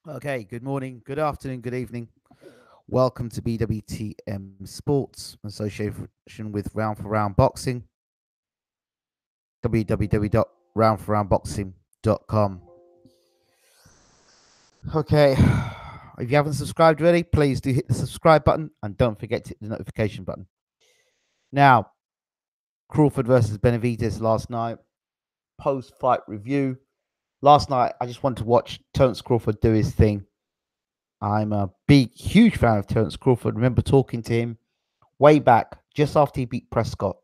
Okay, good morning, good afternoon, good evening. Welcome to BWTM Sports Association with Round for Round Boxing, www.roundforroundboxing.com. Okay, if you haven't subscribed already, please do hit the subscribe button and don't forget to hit the notification button. Now, Crawford versus Benavidez last night, post fight review. Last night, I just wanted to watch Terence Crawford do his thing. I'm a huge fan of Terence Crawford. Remember talking to him way back just after he beat Prescott.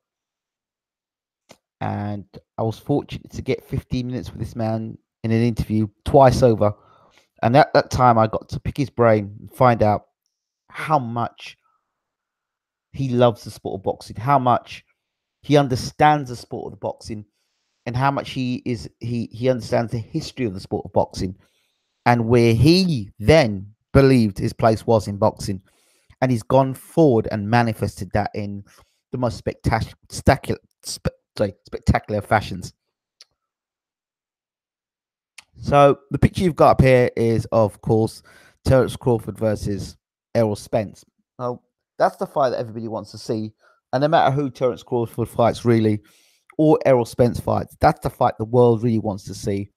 And I was fortunate to get 15 minutes with this man in an interview twice over. And at that time, I got to pick his brain and find out how much he loves the sport of boxing, how much he understands the sport of the boxing, and how much he understands the history of the sport of boxing, and where he then believed his place was in boxing. And he's gone forward and manifested that in the most spectacular fashions. So the picture you've got up here is, of course, Terence Crawford versus Errol Spence. Now, that's the fight that everybody wants to see. And no matter who Terence Crawford fights, really, or Errol Spence fights, that's the fight the world really wants to see.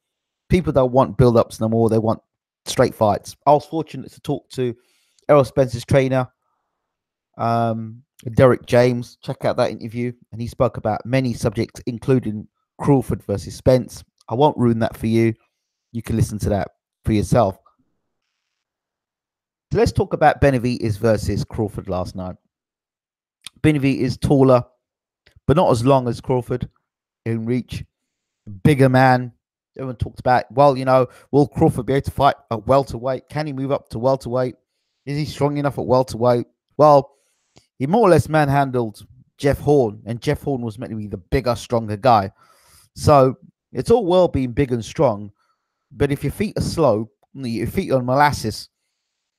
People don't want build-ups no more. They want straight fights. I was fortunate to talk to Errol Spence's trainer, Derek James. Check out that interview. And he spoke about many subjects, including Crawford versus Spence. I won't ruin that for you. You can listen to that for yourself. So let's talk about Benavidez versus Crawford last night. Benavidez is taller, but not as long as Crawford in reach. Bigger man. Everyone talked about, well, will Crawford be able to fight at welterweight? Can he move up to welterweight? Is he strong enough at welterweight? Well, he more or less manhandled Jeff Horn, and Jeff Horn was meant to be the bigger, stronger guy. So it's all well being big and strong, but if your feet are slow, your feet are on molasses,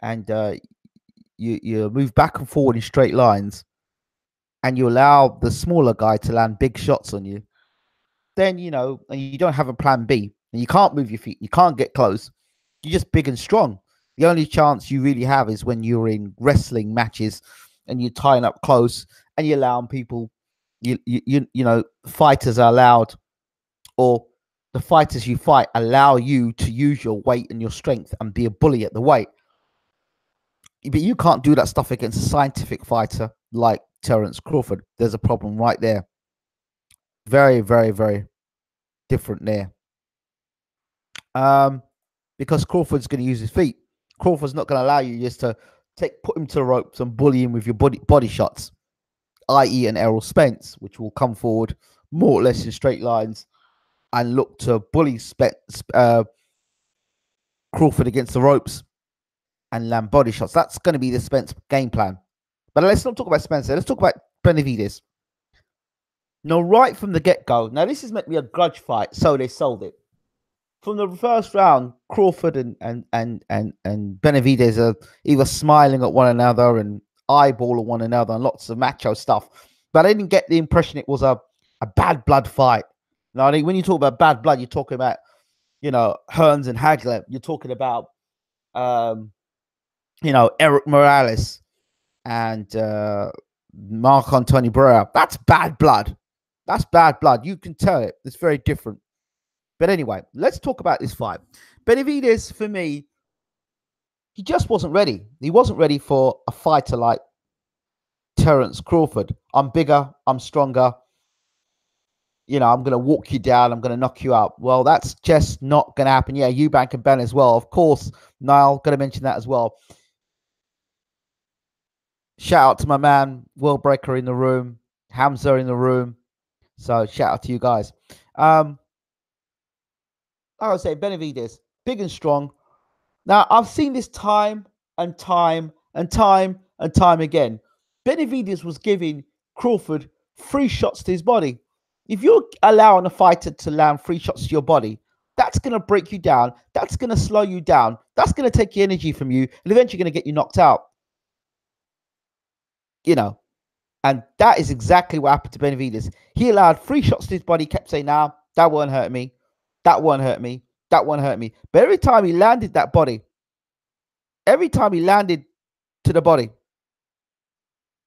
and you move back and forward in straight lines, and you allow the smaller guy to land big shots on you, then, and you don't have a plan B, and you can't move your feet, you can't get close, you're just big and strong. The only chance you really have is when you're in wrestling matches and you're tying up close and you're allowing people, fighters are allowed, or the fighters you fight allow you to use your weight and your strength and be a bully at the weight. But you can't do that stuff against a scientific fighter like Terence Crawford. There's a problem right there. Very, very, very different there. Because Crawford's going to use his feet. Crawford's not going to allow you just to put him to the ropes and bully him with your body shots, i.e. an Errol Spence, which will come forward more or less in straight lines and look to bully Crawford against the ropes and land body shots. That's going to be the Spence game plan. But let's not talk about Spencer. Let's talk about Benavidez. Now, right from the get-go, now this is meant to be a grudge fight, so they sold it. From the first round, Crawford and Benavidez are either smiling at one another and eyeballing one another and lots of macho stuff. But I didn't get the impression it was a bad blood fight. Now, I think when you talk about bad blood, you're talking about, Hearns and Hagler. You're talking about, Eric Morales and Marc Anthony Barrera. That's bad blood. That's bad blood. You can tell it. It's very different. But anyway, let's talk about this fight. Benavidez, for me, he just wasn't ready. He wasn't ready for a fighter like Terence Crawford. I'm bigger. I'm stronger. I'm going to walk you down. I'm going to knock you out. Well, that's just not going to happen. Yeah, Eubank and Ben as well. Of course, Niall, going to mention that as well. Shout out to my man, World Breaker in the room, Hamza in the room. So shout out to you guys. I would say Benavidez, big and strong. Now, I've seen this time and time again. Benavidez was giving Crawford 3 shots to his body. If you're allowing a fighter to land 3 shots to your body, that's going to break you down. That's going to slow you down. That's going to take your energy from you and eventually going to get you knocked out. And that is exactly what happened to Benavidez. He allowed 3 shots to his body, kept saying, nah, that won't hurt me. That won't hurt me. That won't hurt me. But every time he landed that body, every time he landed to the body,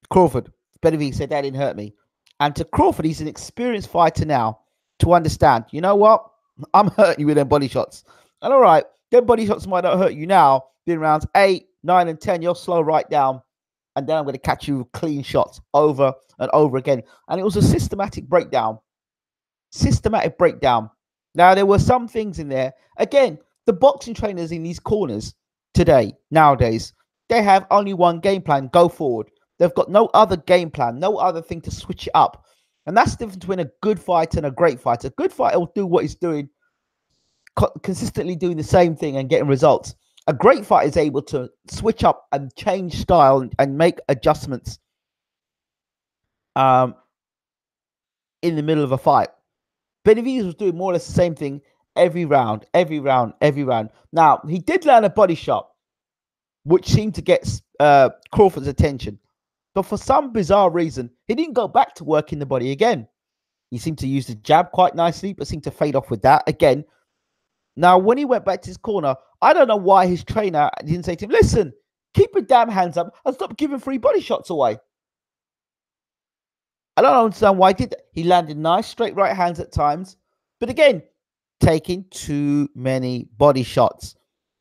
Crawford, Benavidez said that didn't hurt me. And to Crawford, he's an experienced fighter now to understand, you know what? I'm hurting you with them body shots. And all right, them body shots might not hurt you now. In rounds 8, 9, and 10, you'll slow right down. And then I'm going to catch you with clean shots over and over again. And it was a systematic breakdown. Systematic breakdown. Now, there were some things in there. Again, the boxing trainers in these corners today, nowadays, they have only one game plan, go forward. They've got no other game plan, no other thing to switch it up. And that's the difference between a good fighter and a great fighter. A good fighter will do what he's doing, consistently doing the same thing and getting results. A great fighter is able to switch up and change style and make adjustments in the middle of a fight. Benavidez was doing more or less the same thing every round. Now, he did land a body shot, which seemed to get Crawford's attention. But for some bizarre reason, he didn't go back to working the body again. He seemed to use the jab quite nicely, but seemed to fade off with that again. Now, when he went back to his corner, I don't know why his trainer didn't say to him, listen, keep your damn hands up and stop giving free body shots away. I don't understand why he did that. He landed nice straight right hands at times. But again, taking too many body shots.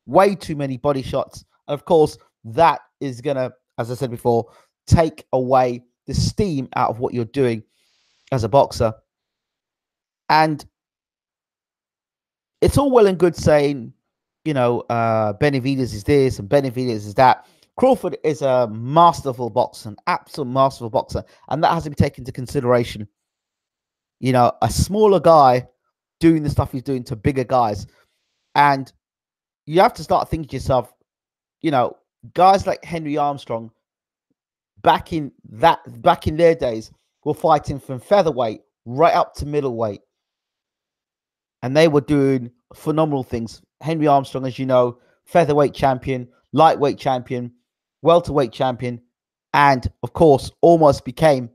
Way too many body shots. And of course, that is going to, as I said before, take away the steam out of what you're doing as a boxer. And it's all well and good saying, you know, Benavidez is this and Benavidez is that. Crawford is a masterful boxer, an absolute masterful boxer. And that has to be taken into consideration. You know, a smaller guy doing the stuff he's doing to bigger guys. And you have to start thinking to yourself, you know, guys like Henry Armstrong, back in their days, were fighting from featherweight right up to middleweight. And they were doing phenomenal things. Henry Armstrong, as you know, featherweight champion, lightweight champion, welterweight champion, and of course, almost became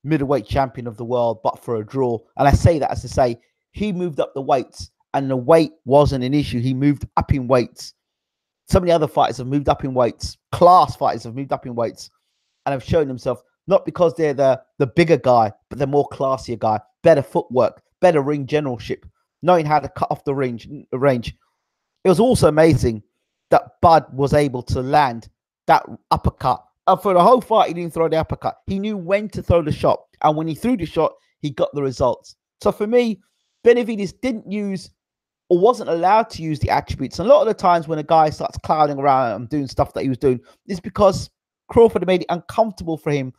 middleweight champion of the world, but for a draw. And I say that as to say, he moved up the weights, and the weight wasn't an issue. He moved up in weights. So many other fighters have moved up in weights. Class fighters have moved up in weights and have shown themselves, not because they're the bigger guy, but the more classier guy, better footwork, better ring generalship, knowing how to cut off the range. It was also amazing that Bud was able to land that uppercut. And for the whole fight, he didn't throw the uppercut. He knew when to throw the shot. And when he threw the shot, he got the results. So for me, Benavidez didn't use or wasn't allowed to use the attributes. And a lot of the times when a guy starts clouding around and doing stuff that he was doing, is because Crawford had made it uncomfortable for him.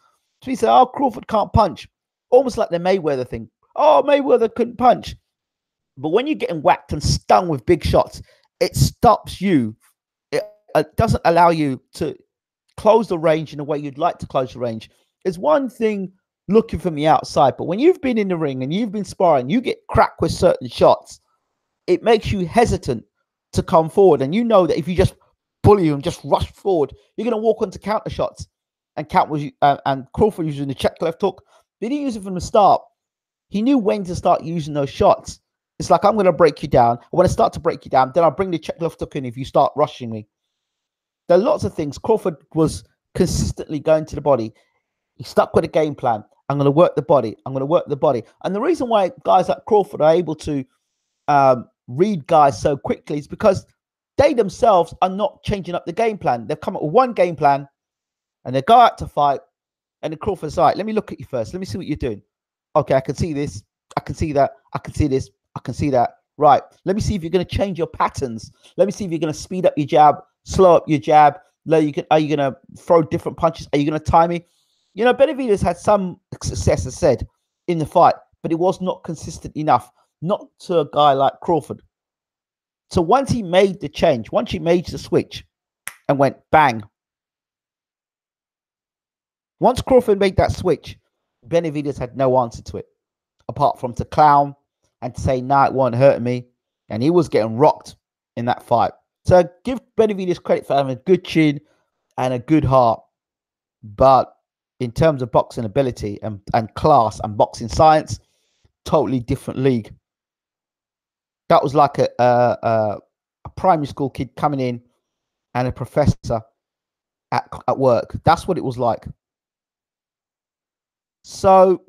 So he said, oh, Crawford can't punch. Almost like the Mayweather thing. Oh, Mayweather couldn't punch. But when you're getting whacked and stung with big shots, it stops you. It doesn't allow you to close the range in the way you'd like to close the range. It's one thing looking from the outside, but when you've been in the ring and you've been sparring, you get cracked with certain shots, it makes you hesitant to come forward. And you know that if you just bully and just rush forward, you're going to walk onto counter shots. And Crawford using the check left hook. He didn't use it from the start. He knew when to start using those shots. It's like, I'm going to break you down. When I start to break you down, then I'll bring the check left hook in if you start rushing me. There are lots of things. Crawford was consistently going to the body. He stuck with a game plan. I'm going to work the body. I'm going to work the body. And the reason why guys like Crawford are able to read guys so quickly is because they themselves are not changing up the game plan. They've come up with one game plan and they go out to fight. And the Crawford's like, let me look at you first. Let me see what you're doing. Okay, I can see this. I can see that. I can see this. I can see that. Right. Let me see if you're going to change your patterns. Let me see if you're going to speed up your jab, slow up your jab. Are you going to throw different punches? Are you going to time me? You know, Benavidez had some success, as said, in the fight, but it was not consistent enough, not to a guy like Crawford. So once he made the change, once he made the switch and went bang, once Crawford made that switch, Benavidez had no answer to it, apart from to clown and to say, nah, it won't hurt me. And he was getting rocked in that fight. So give Benavidez credit for having a good chin and a good heart. But in terms of boxing ability and class and boxing science, totally different league. That was like a primary school kid coming in and a professor at work. That's what it was like. So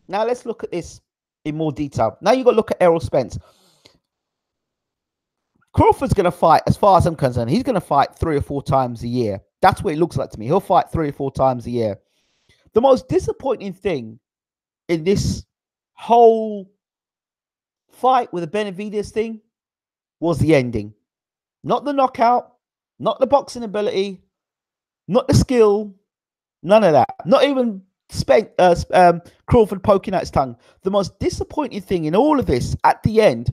now let's look at this in more detail. Now you've got to look at Errol Spence. Crawford's going to fight, as far as I'm concerned, he's going to fight 3 or 4 times a year. That's what it looks like to me. He'll fight 3 or 4 times a year. The most disappointing thing in this whole fight with the Benavidez thing was the ending. Not the knockout, not the boxing ability, not the skill, none of that. Not even Crawford poking out his tongue. The most disappointing thing in all of this at the end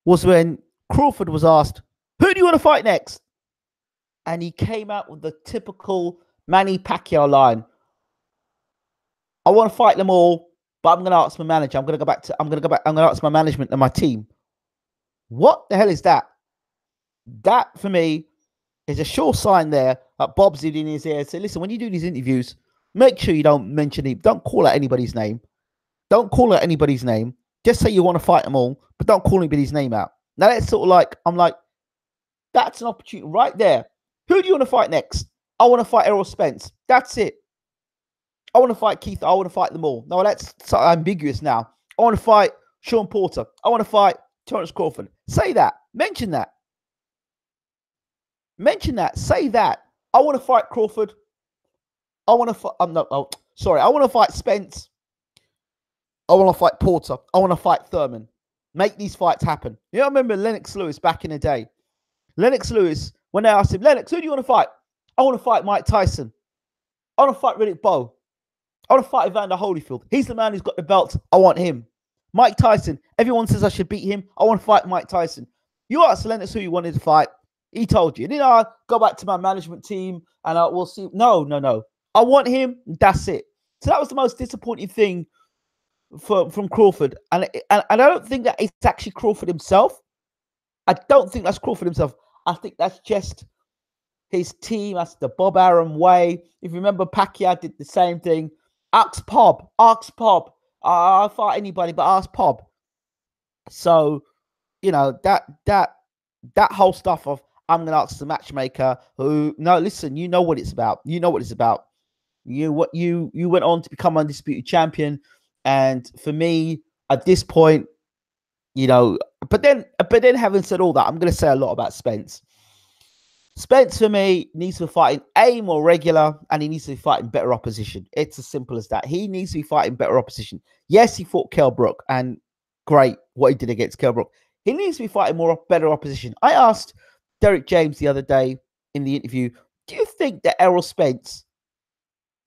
was when Crawford was asked, who do you want to fight next? And he came out with the typical Manny Pacquiao line. I want to fight them all, but I'm going to ask my manager. I'm going to ask my management and my team. What the hell is that? That, for me, is a sure sign there that Bob's in his ear. Say, listen, when you do these interviews, make sure you don't mention it. Don't call out anybody's name. Don't call out anybody's name. Just say you want to fight them all, but don't call anybody's name out. Now, that's sort of like, I'm like, that's an opportunity right there. Who do you want to fight next? I want to fight Errol Spence. That's it. I want to fight Keith. I want to fight them all. No, that's so ambiguous now. I want to fight Sean Porter. I want to fight Terence Crawford. Say that. Mention that. Mention that. Say that. I want to fight Crawford. I want to fight. I want to fight Spence. I want to fight Porter. I want to fight Thurman. Make these fights happen. You know, I remember Lennox Lewis back in the day. Lennox Lewis, when they asked him, Lennox, who do you want to fight? I want to fight Mike Tyson. I want to fight Riddick Bowe. I want to fight Evander Holyfield. He's the man who's got the belt. I want him. Mike Tyson. Everyone says I should beat him. I want to fight Mike Tyson. You asked Lennox who you wanted to fight. He told you. And then I go back to my management team and we'll see. No. I want him. That's it. So that was the most disappointing thing from Crawford. And I don't think that it's actually Crawford himself. I don't think that's Crawford himself. I think that's just his team. That's the Bob Arum way. If you remember, Pacquiao did the same thing. Ask Pob. I'll fight anybody, but ask Pob. So, you know, that whole stuff of I'm going to ask the matchmaker who, no, listen, you know what it's about. You know what it's about. You went on to become undisputed champion. And for me, at this point, you know, but then having said all that, I'm going to say a lot about Spence. Spence, for me, needs to be fighting more regular, and he needs to be fighting better opposition. It's as simple as that. He needs to be fighting better opposition. Yes, he fought Kell Brook, and great what he did against Kell Brook. He needs to be fighting better opposition. I asked Derek James the other day in the interview, do you think that Errol Spence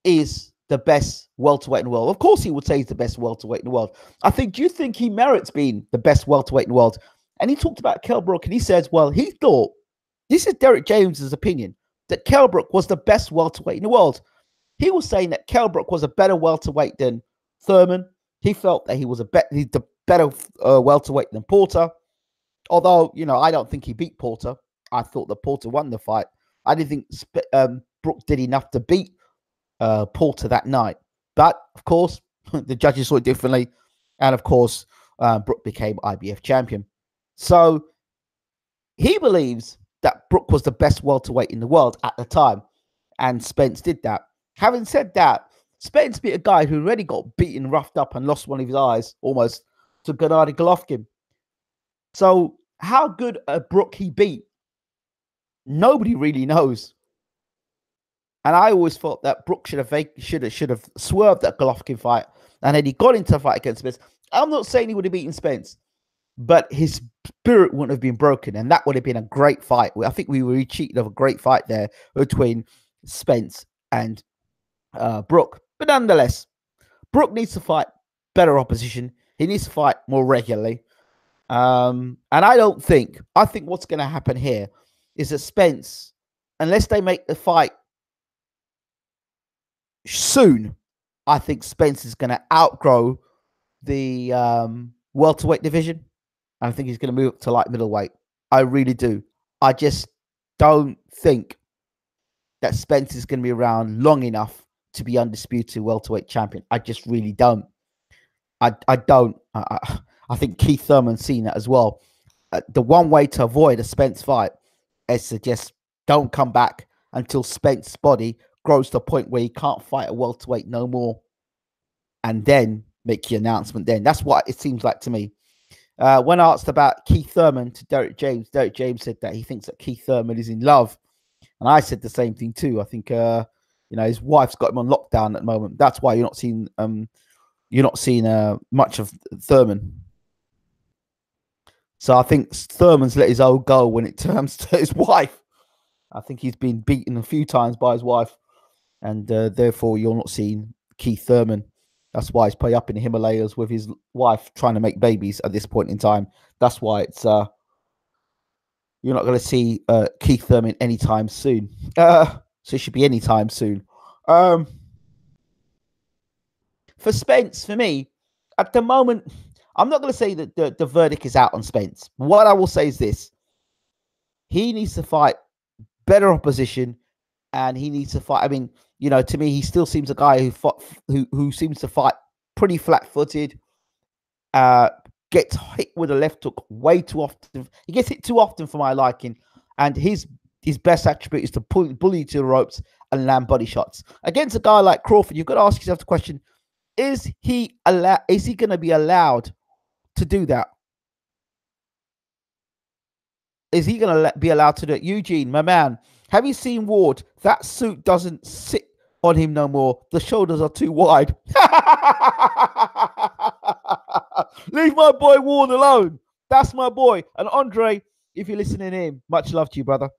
is the best welterweight in the world? Of course he would say he's the best welterweight in the world. Do you think he merits being the best welterweight in the world? And he talked about Kell Brook, and he says, well, he thought, this is Derek James's opinion, that Kell Brook was the best welterweight in the world. He was saying that Kell Brook was a better welterweight than Thurman. He felt that he's the better welterweight than Porter. Although, you know, I don't think he beat Porter. I thought that Porter won the fight. I didn't think Brook did enough to beat Porter that night. But, of course, the judges saw it differently. And, of course, Brook became IBF champion. So, he believes that Brook was the best welterweight in the world at the time. And Spence did that. Having said that, Spence beat a guy who already got beaten, roughed up, and lost one of his eyes almost to Gennady Golovkin. So, how good a Brook he beat, nobody really knows. And I always thought that Brook should have swerved that Golovkin fight, and then he got into a fight against Spence. I'm not saying he would have beaten Spence, but his spirit wouldn't have been broken, and that would have been a great fight. I think we were cheated of a great fight there between Spence and Brook. But nonetheless, Brook needs to fight better opposition. He needs to fight more regularly. And I think what's going to happen here is that Spence, unless they make the fight soon, I think Spence is going to outgrow the welterweight division. I think he's going to move up to light middleweight. I really do. I just don't think that Spence is going to be around long enough to be undisputed welterweight champion. I just really don't. I don't. I think Keith Thurman's seen that as well. the one way to avoid a Spence fight is to just don't come back until Spence's body grows to a point where he can't fight a welterweight no more, and then make your announcement. Then that's what it seems like to me. When asked about Keith Thurman to Derek James said that he thinks that Keith Thurman is in love, and I said the same thing too. I think his wife's got him on lockdown at the moment. That's why you're not seeing much of Thurman. So I think Thurman's let his old go when it comes to his wife. I think he's been beaten a few times by his wife, and therefore you're not seeing Keith Thurman. That's why he's probably up in the Himalayas with his wife trying to make babies at this point in time. That's why it's you're not going to see Keith Thurman anytime soon. So it should be anytime soon. For Spence, for me, at the moment, I'm not going to say that the verdict is out on Spence. What I will say is this. He needs to fight better opposition, and he needs to fight. I mean, to me, he still seems a guy who seems to fight pretty flat-footed, gets hit with a left hook way too often. He gets hit too often for my liking, and his best attribute is to bully to the ropes and land body shots. Against a guy like Crawford, you've got to ask yourself the question, is he going to be allowed to do that? Is he going to be allowed to do it? Eugene, my man, have you seen Ward? That suit doesn't sit on him no more. The shoulders are too wide. Leave my boy Ward alone. That's my boy. And Andre, if you're listening in, much love to you, brother.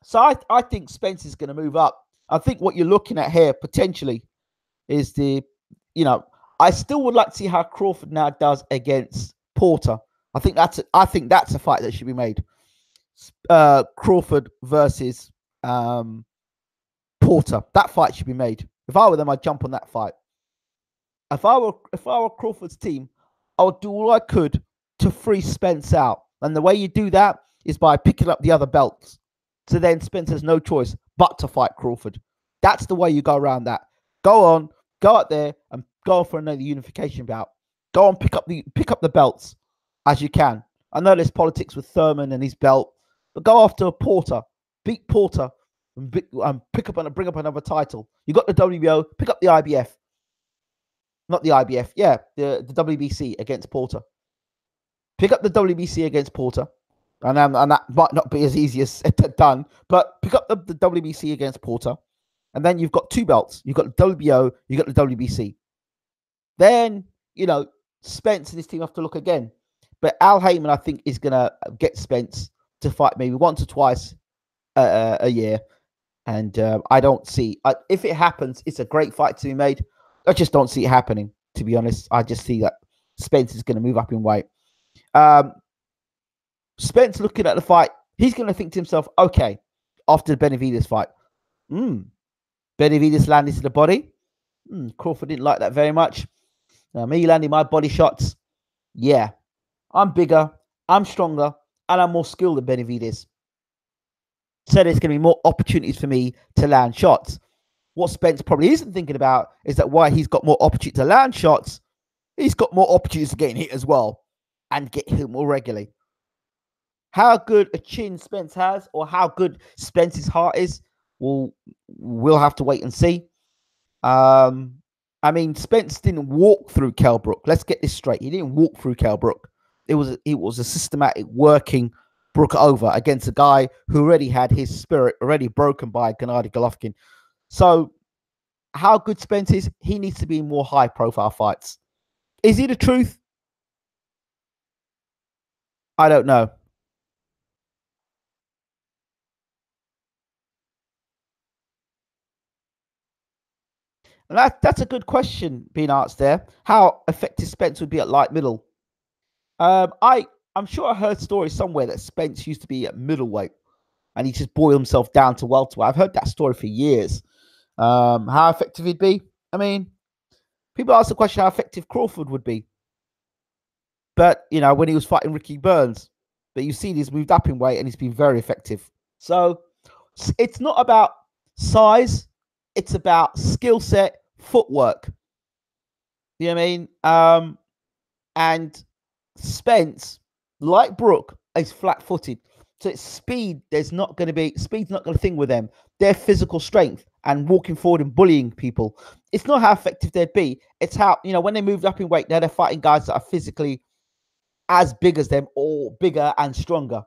So I think Spence is going to move up. I think what you're looking at here potentially is I still would like to see how Crawford now does against Porter. I think that's a fight that should be made. Crawford versus Porter. That fight should be made. If I were them, I'd jump on that fight. If I were Crawford's team, I would do all I could to free Spence out. And the way you do that is by picking up the other belts. So then Spence has no choice but to fight Crawford. That's the way you go around that. Go out there and go for another unification bout. Go on, pick up the belts as you can. I know there's politics with Thurman and his belt, but go after Porter, beat Porter, and bring up another title. You got the WBO, pick up the IBF. Not the IBF, yeah, the WBC against Porter. Pick up the WBC against Porter. And that might not be as easy as done, but pick up the WBC against Porter. And then you've got two belts. You've got the WBO, you've got the WBC. Then, Spence and his team have to look again. But Al Heyman, I think, is going to get Spence to fight maybe once or twice a year. And I don't see... if it happens, it's a great fight to be made. I just don't see it happening, to be honest. I just see that Spence is going to move up in weight. Spence looking at the fight, he's going to think to himself, okay, after the Benavidez fight, Benavidez landed to the body. Crawford didn't like that very much. Me landing my body shots. Yeah, I'm bigger, I'm stronger, and I'm more skilled than Benavidez. So there's going to be more opportunities for me to land shots. What Spence probably isn't thinking about is that while he's got more opportunities to land shots, he's got more opportunities to get hit as well and get hit more regularly. How good a chin Spence has or how good Spence's heart is, we'll have to wait and see. I mean, Spence didn't walk through Kell Brook. Let's get this straight. He didn't walk through Kell Brook. It was a systematic working Brook over against a guy who already had his spirit already broken by Gennady Golovkin. So how good Spence is, he needs to be in more high-profile fights. Is he the truth? I don't know. And that's a good question being asked there. How effective Spence would be at light middle? I'm sure I heard stories somewhere that Spence used to be at middleweight and he just boiled himself down to welterweight. I've heard that story for years. How effective he'd be? I mean, people ask the question how effective Crawford would be. But, when he was fighting Ricky Burns. But you see he's moved up in weight and he's been very effective. So it's not about size. It's about skill set, footwork. You know what I mean? And Spence, like Brook, is flat-footed. So it's speed. There's not going to be speed's not going to thing with them. Their physical strength and walking forward and bullying people. It's not how effective they'd be. It's how, when they moved up in weight, now they're fighting guys that are physically as big as them or bigger and stronger.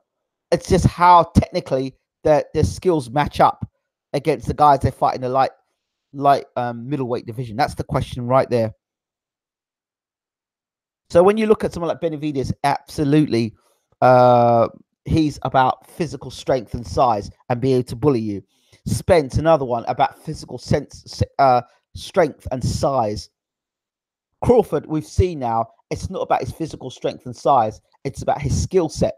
It's just how technically their skills match up against the guys they fight in the light middleweight division. That's the question right there. So when you look at someone like Benavidez, absolutely, he's about physical strength and size and being able to bully you. Spence, another one, about physical strength and size. Crawford, we've seen now, it's not about his physical strength and size. It's about his skill set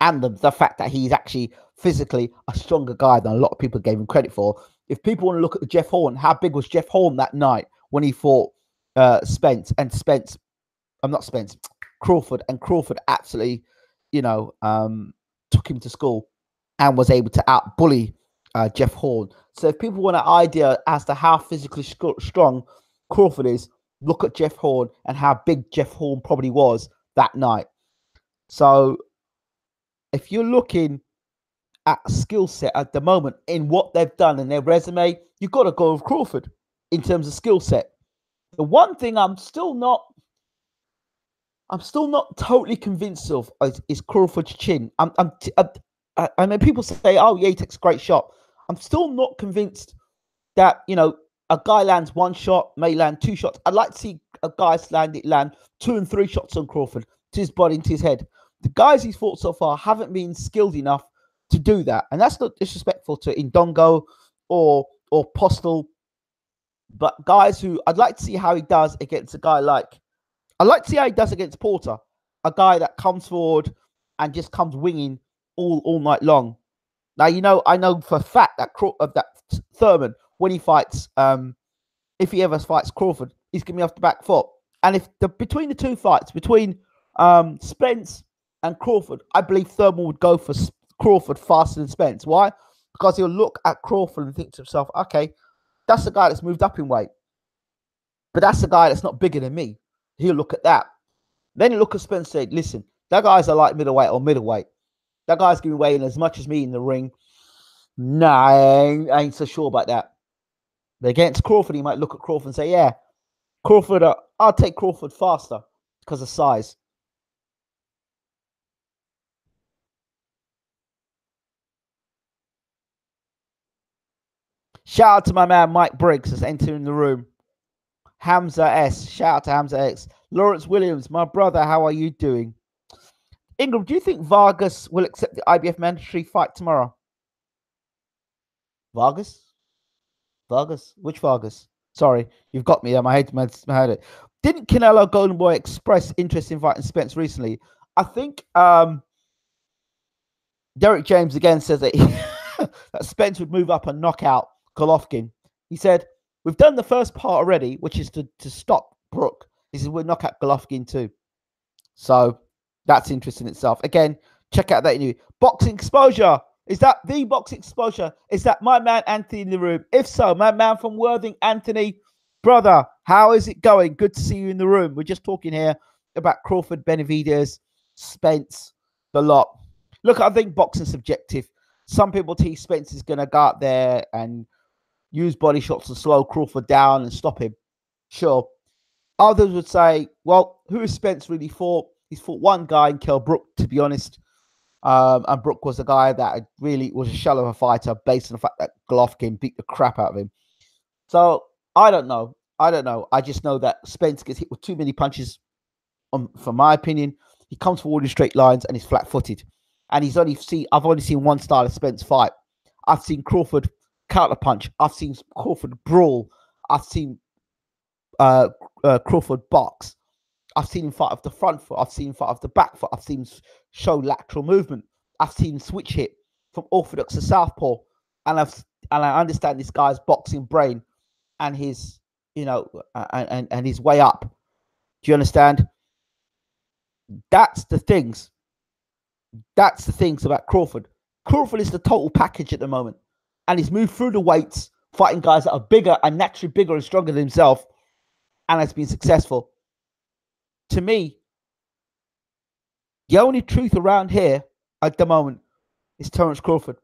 and the fact that he's actually physically a stronger guy than a lot of people gave him credit for. If people want to look at the Jeff Horn, how big was Jeff Horn that night when he fought Spence? And Crawford, and Crawford absolutely, took him to school and was able to out-bully Jeff Horn. So if people want an idea as to how physically strong Crawford is, look at Jeff Horn and how big Jeff Horn probably was that night. So if you're looking at skill set at the moment in what they've done in their resume, you've got to go with Crawford in terms of skill set. The one thing I'm still not totally convinced of is Crawford's chin. I mean, people say, "Oh, yeah, he takes a great shot." I'm still not convinced that a guy lands one shot, may land two shots. I'd like to see a guy land 2 and 3 shots on Crawford to his body, into his head. The guys he's fought so far haven't been skilled enough to do that, and that's not disrespectful to Indongo or Postel, but guys who I'd like to see how he does against a guy like. I'd like to see how he does against Porter, a guy that comes forward and just comes winging all night long. Now, I know for a fact that Thurman, when he fights, if he ever fights Crawford, he's going to be off the back foot. And if between the two fights, between Spence and Crawford, I believe Thurman would go for Crawford faster than Spence. Why? Because he'll look at Crawford and think to himself, okay, that's the guy that's moved up in weight. But that's the guy that's not bigger than me. He'll look at that. Then he'll look at Spence and say, listen, that guy's a light middleweight or middleweight. That guy's going to be weighing as much as me in the ring. Nah, I ain't so sure about that. But against Crawford, he might look at Crawford and say, yeah, Crawford, I'll take Crawford faster because of size. Shout out to my man Mike Briggs that's entering the room. Hamza S. Shout out to Hamza X. Lawrence Williams, my brother, how are you doing? Ingram, do you think Vargas will accept the IBF mandatory fight tomorrow? Vargas? Which Vargas? Sorry, you've got me. My head. Didn't Canelo Golden Boy express interest in fighting Spence recently? I think Derek James again says that, that Spence would move up and knock out Golovkin. He said, we've done the first part already, which is to stop Brook. He said, we'll knock out Golovkin too. So that's interesting itself. Again, check out that new Boxing Exposure. Is that the Boxing Exposure? Is that my man Anthony in the room? If so, my man from Worthing, Anthony, brother, how is it going? Good to see you in the room. We're just talking here about Crawford, Benavidez, Spence, the lot. Look, I think boxing's subjective. Some people think Spence is going to go out there and use body shots to slow Crawford down and stop him. Sure. Others would say, well, who has Spence really fought? He's fought one guy in Kell Brook, to be honest. And Brook was a guy that really was a shell of a fighter based on the fact that Golovkin beat the crap out of him. So I don't know. I just know that Spence gets hit with too many punches. For my opinion, he comes forward in straight lines and he's flat-footed. And I've only seen one style of Spence fight. I've seen Crawford counter punch. I've seen Crawford brawl. I've seen Crawford box. I've seen him fight off the front foot. I've seen him fight off the back foot. I've seen him show lateral movement. I've seen him switch hit from orthodox to southpaw. And I understand this guy's boxing brain and his, and his way up. Do you understand? That's the things. That's the things about Crawford. Crawford is the total package at the moment. And he's moved through the weights, fighting guys that are bigger and naturally bigger and stronger than himself, and has been successful. To me, The only truth around here at the moment is Terence Crawford.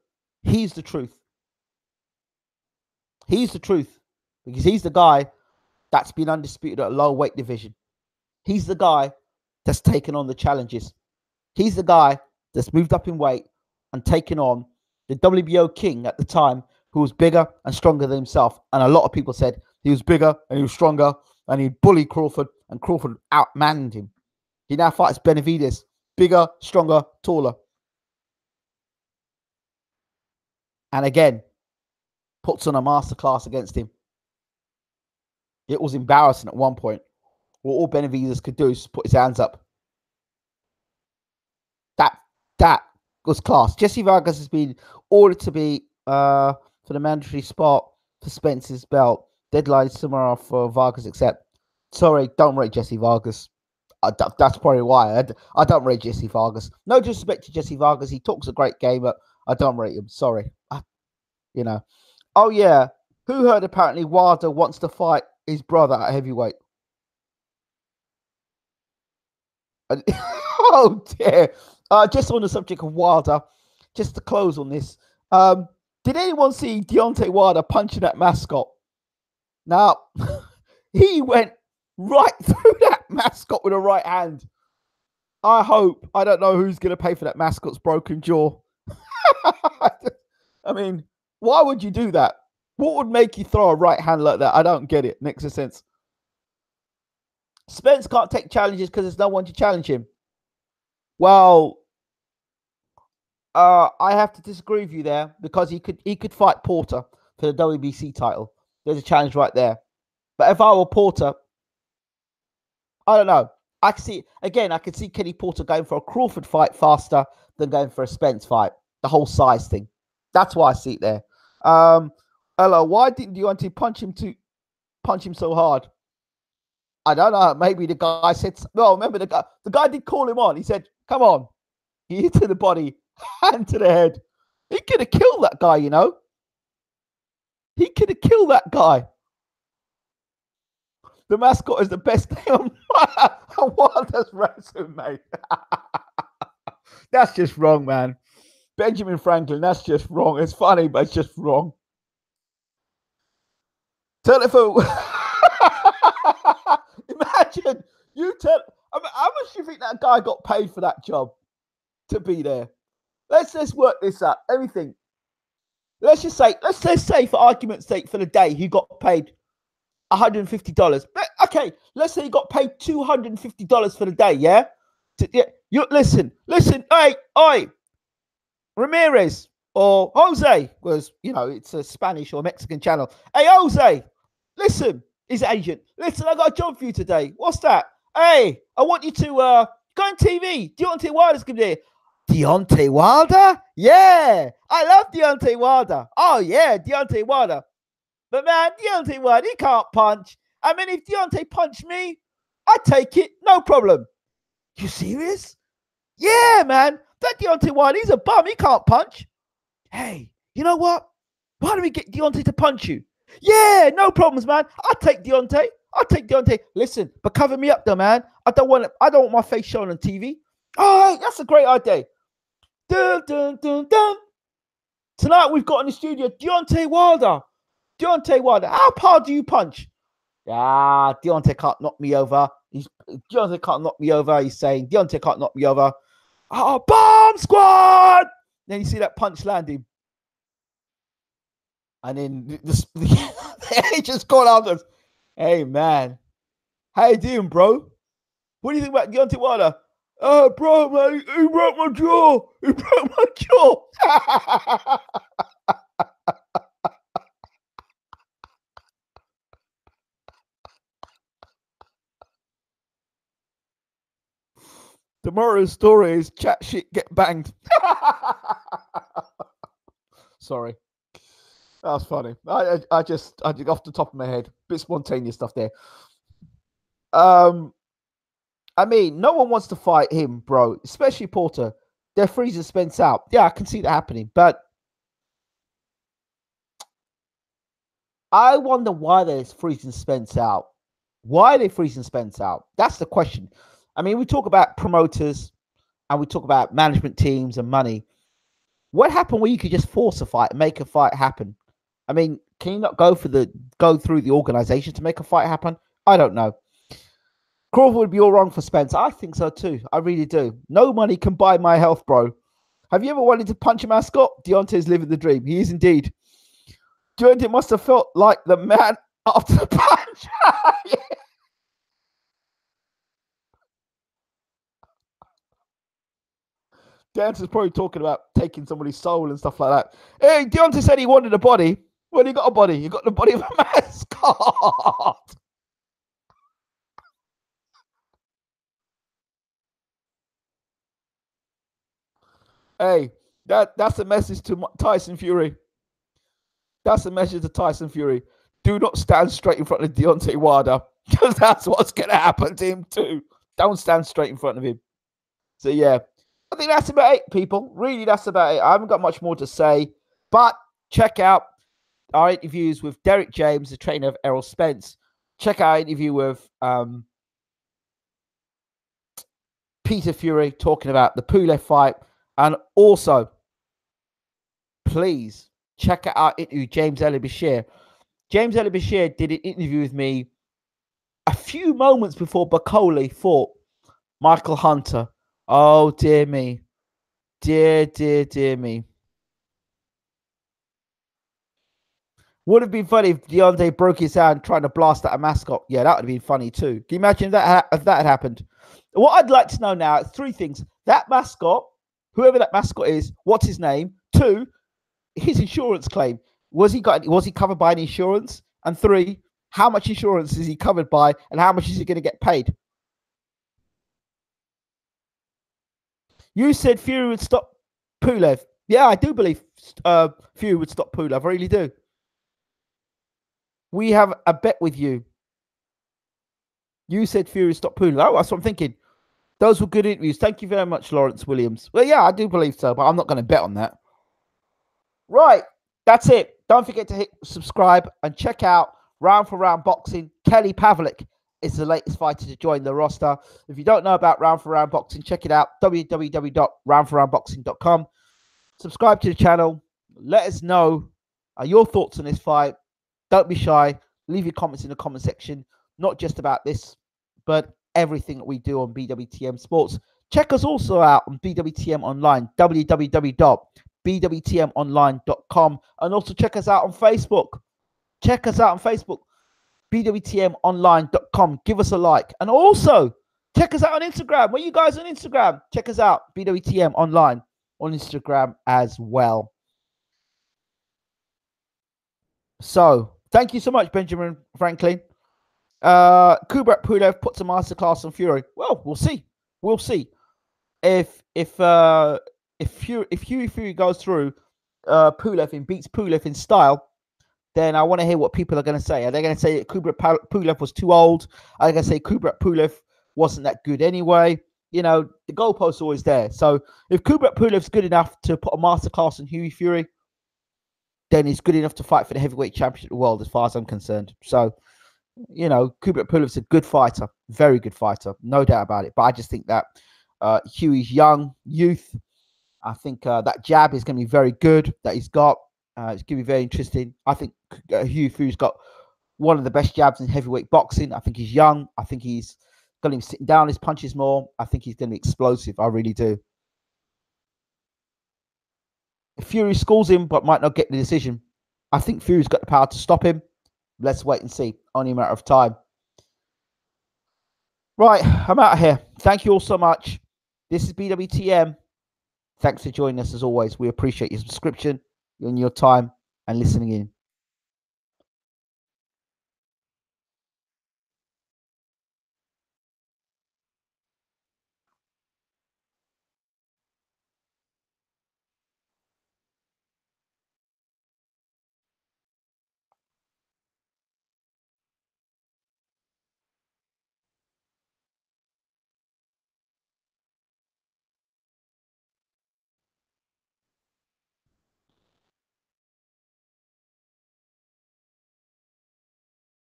He's the truth. He's the truth because he's the guy that's been undisputed at a low weight division. He's the guy that's taken on the challenges. He's the guy that's moved up in weight and taken on the WBO king at the time, who was bigger and stronger than himself. And a lot of people said he was bigger and he was stronger and he bullied Crawford, and Crawford outmanned him. He now fights Benavidez, bigger, stronger, taller. And again, puts on a masterclass against him. It was embarrassing at one point. All Benavidez could do is put his hands up. That was class. Jesse Vargas has been ordered to be for the mandatory spot for Spence's belt. Deadline tomorrow for Vargas, except sorry, don't rate Jesse Vargas. That's probably why I don't rate Jesse Vargas. No disrespect to Jesse Vargas. He talks a great game, but I don't rate him. Sorry. Oh, yeah. Who heard apparently Wilder wants to fight his brother at heavyweight? Oh, dear. Just on the subject of Wilder, just to close on this, did anyone see Deontay Wilder punching that mascot? Now, he went right through that mascot with a right hand. I don't know who's going to pay for that mascot's broken jaw. I mean, why would you do that? What would make you throw a right hand like that? I don't get it. Makes no sense. Spence can't take challenges because there's no one to challenge him. Well, I have to disagree with you there, because he could fight Porter for the WBC title. There's a challenge right there. But if I were Porter, I don't know. I could see Kenny Porter going for a Crawford fight faster than going for a Spence fight. The whole size thing. That's why I see it there. Hello, why didn't Deontay punch him so hard? I don't know. Maybe the guy said, well, remember the guy did call him on. He said, come on. He hit to the body, hand to the head. He could have killed that guy, you know. He could have killed that guy. The mascot is the best thing on Wilder's resume. That's just wrong, man. Benjamin Franklin, that's just wrong. It's funny, but it's just wrong. Telephone. Imagine how much do you think that guy got paid for that job to be there? Let's work this out. Everything. Let's just say, for argument's sake, for the day, he got paid $150. Okay, let's say he got paid $250 for the day. Yeah. You listen. Hey, Ramirez or Jose, because it's a Spanish or Mexican channel. Hey, Jose, listen. His agent. Listen, I got a job for you today. What's that? Hey, I want you to go on TV. Deontay Wilder's going to be there. Deontay Wilder? Yeah. I love Deontay Wilder. Oh, yeah, Deontay Wilder. But, man, Deontay Wilder, he can't punch. I mean, if Deontay punched me, I'd take it. No problem. You serious? Yeah, man. That Deontay Wilder, he's a bum. He can't punch. Hey, you know what? Why don't we get Deontay to punch you? Yeah, no problems, man. I'll take Deontay. Listen, but cover me up though, man. I don't want my face shown on TV. Oh, that's a great idea. Dun, dun, dun, dun. Tonight we've got in the studio Deontay Wilder. How hard do you punch? Yeah, Deontay can't knock me over. Deontay can't knock me over. He's saying Deontay can't knock me over. Oh, bomb squad! Then you see that punch landing. And then the agent's called out us. Hey, man. How you doing, bro? What do you think about Deontay Wilder? Oh, bro, man, he broke my jaw. Tomorrow's story is chat shit, get banged. Sorry. That was funny. I just off the top of my head, bit spontaneous stuff there. I mean, no one wants to fight him, bro. Especially Porter. They're freezing Spence out. Yeah, I can see that happening, but I wonder why they're freezing Spence out. Why are they freezing Spence out? That's the question. I mean, we talk about promoters and we talk about management teams and money. What happened where you could just force a fight, make a fight happen? I mean, can you not go through the organization to make a fight happen? I don't know. Crawford would be all wrong for Spence. I think so too. I really do. No money can buy my health, bro. Have you ever wanted to punch a mascot? Deontay's living the dream. He is indeed. Deontay must have felt like the man after the punch. Yeah. Deontay's probably talking about taking somebody's soul and stuff like that. Hey, Deontay said he wanted a body. Well, he got a body. He got the body of a mascot. Hey, that's a message to Tyson Fury. That's a message to Tyson Fury. Do not stand straight in front of Deontay Wilder, because that's what's going to happen to him too. Don't stand straight in front of him. So, yeah, I think that's about it, people. Really, that's about it. I haven't got much more to say, but check out our interviews with Derek James, the trainer of Errol Spence. Check out our interview with Peter Fury talking about the Pulev fight. And also, please check out our interview, James Ellie-Bashir. James Ellie-Bashir did an interview with me a few moments before Bakole fought Michael Hunter. Oh, dear me. Dear me. Would have been funny if Deontay broke his hand trying to blast at a mascot. Yeah, that would have been funny too. Can you imagine if that had happened? What I'd like to know now is three things. That mascot, whoever that mascot is, what's his name? Two, his insurance claim. Was he covered by an insurance? And three, how much insurance is he covered by and how much is he going to get paid? You said Fury would stop Pulev. Yeah, I do believe Fury would stop Pulev. I really do. We have a bet with you. You said Fury would stop Pulev. Oh, that's what I'm thinking. Those were good interviews. Thank you very much, Lawrence Williams. Well, yeah, I do believe so, but I'm not going to bet on that. Right. That's it. Don't forget to hit subscribe and check out Round for Round Boxing. Kelly Pavlik is the latest fighter to join the roster. If you don't know about Round for Round Boxing, check it out. www.roundforroundboxing.com. Subscribe to the channel. Let us know your thoughts on this fight. Don't be shy. Leave your comments in the comment section. Not just about this, but everything that we do on BWTM Sports. Check us also out on BWTM Online, www.bwtmonline.com. And also check us out on Facebook. Check us out on Facebook, bwtmonline.com. Give us a like. And also, check us out on Instagram. Where you guys on Instagram? Check us out, BWTM Online on Instagram as well. So, thank you so much, Benjamin Franklin. Kubrat Pulev puts a masterclass on Fury. Well, we'll see. We'll see. If Fury goes through Pulev and beats Pulev in style, then I want to hear what people are going to say. Are they going to say Kubrat Pulev was too old? Are they going to say Kubrat Pulev wasn't that good anyway? You know, the goalposts are always there. So if Kubrat Pulev's good enough to put a masterclass on Hughie Fury, then he's good enough to fight for the heavyweight championship of the world, as far as I'm concerned. So, you know, Kubrat Pulev's a good fighter, very good fighter, no doubt about it. But I just think that Hughie's youth. I think that jab is going to be very good that he's got. It's going to be very interesting. I think Hughie Fury's got one of the best jabs in heavyweight boxing. I think he's young. I think he's got him sitting down his punches more. I think he's going to be explosive. I really do. Fury schools him, but might not get the decision. I think Fury's got the power to stop him. Let's wait and see. Only a matter of time. Right, I'm out of here. Thank you all so much. This is BWTM. Thanks for joining us as always. We appreciate your subscription and your time and listening in.